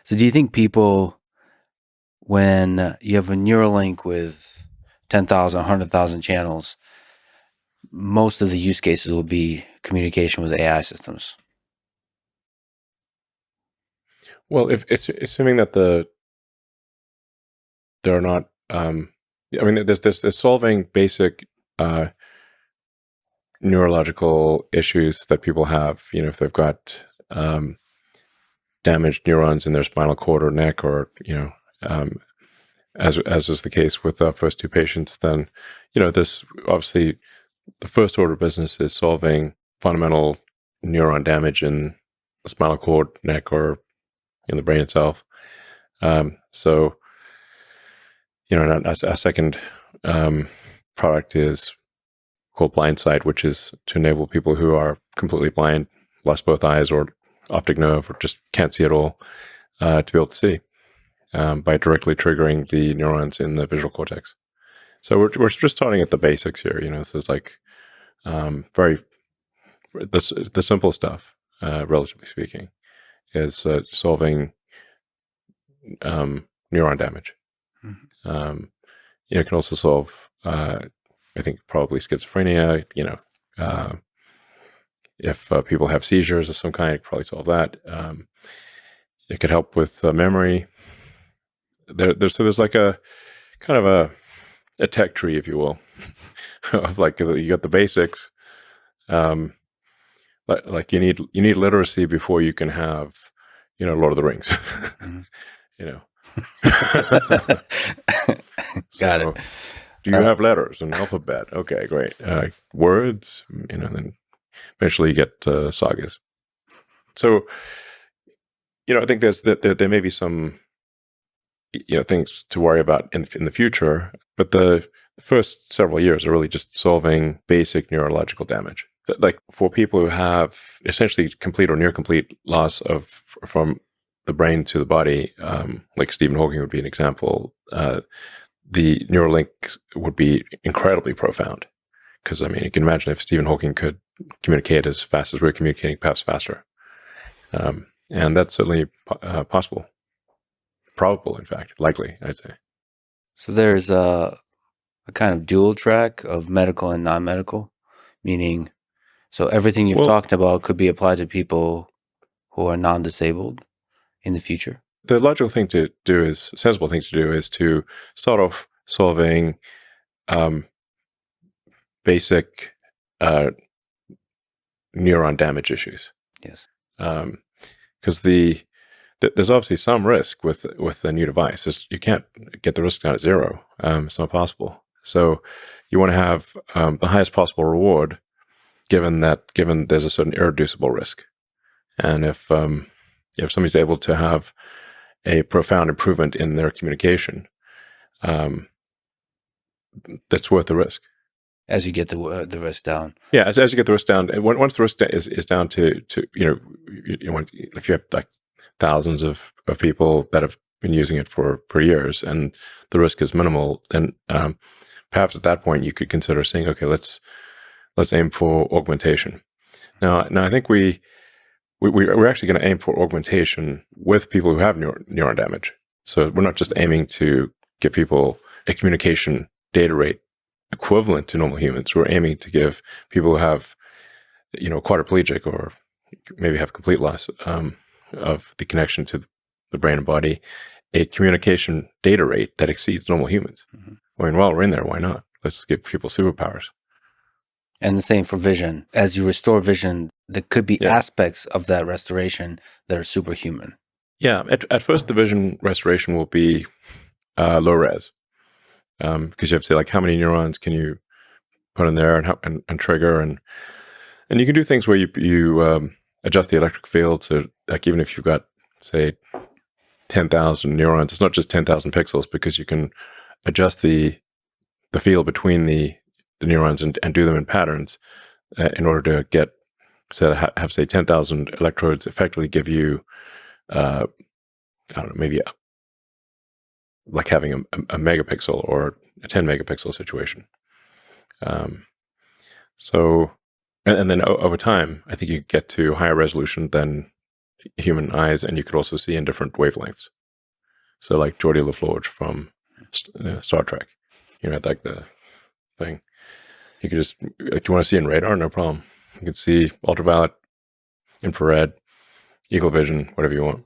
So do you think people, when you have a Neuralink with 10,000, 100,000 channels, most of the use cases will be communication with AI systems? Well, if it's assuming that they're not, I mean, there's solving basic neurological issues that people have. You know, if they've got damaged neurons in their spinal cord or neck, or as is the case with the first two patients, then this obviously the first order of business is solving fundamental neuron damage in the spinal cord, neck, or in the brain itself. So, a second product is called Blindsight, which is to enable people who are completely blind, lost both eyes, or optic nerve, or just can't see at all, to be able to see by directly triggering the neurons in the visual cortex. So we're just starting at the basics here. This is like very the simple stuff, relatively speaking, is solving neuron damage. Mm-hmm. It can also solve, I think, probably schizophrenia. If people have seizures of some kind, it could probably solve that. It could help with memory. There's like a kind of a tech tree, if you will, of like you got the basics. Like you need literacy before you can have, Lord of the Rings. Mm-hmm. Got it. Do you have letters and alphabet? Okay, great. Words, then eventually you get sagas. So, I think there may be some, things to worry about in the future, but the first several years are really just solving basic neurological damage. Like for people who have essentially complete or near complete loss from the brain to the body, like Stephen Hawking would be an example, the Neuralink would be incredibly profound. Because, I mean, you can imagine if Stephen Hawking could communicate as fast as we're communicating, perhaps faster. And that's certainly possible. Probable, in fact. Likely, I'd say. So there's a kind of dual track of medical and non-medical, meaning, so everything you've talked about could be applied to people who are non-disabled in the future. The logical thing to do is, sensible thing to do is to start off solving basic neuron damage issues. Yes. Because there's obviously some risk with the new device. You can't get the risk down at zero. It's not possible. So you want to have the highest possible reward, given there's a certain irreducible risk. And if somebody's able to have a profound improvement in their communication, that's worth the risk. As you get the risk down. Yeah, as you get the risk down, and once the risk is down to if you have like thousands of people that have been using it for years, and the risk is minimal, then perhaps at that point you could consider saying, okay, let's aim for augmentation. Now I think we're actually going to aim for augmentation with people who have neuron damage. So we're not just aiming to give people a communication data rate equivalent to normal humans. We're aiming to give people who have, quadriplegic or maybe have complete loss of the connection to the brain and body, a communication data rate that exceeds normal humans. Mm-hmm. I mean, while we're in there, why not? Let's give people superpowers. And the same for vision. As you restore vision, there could be aspects of that restoration that are superhuman. Yeah. At first, the vision restoration will be low res. Because you have to say, like, how many neurons can you put in there and trigger, and you can do things where you adjust the electric field. So, like, even if you've got, say, 10,000 neurons, it's not just 10,000 pixels, because you can adjust the field between the neurons and do them in patterns in order to get, have say 10,000 electrodes effectively give you, I don't know, maybe like having a megapixel or a 10 megapixel situation. So, and then over time, I think you get to higher resolution than human eyes, and you could also see in different wavelengths. So like Geordie LaForge from Star Trek, like the thing. You could just, if you want to see in radar, no problem. You can see ultraviolet, infrared, eagle vision, whatever you want.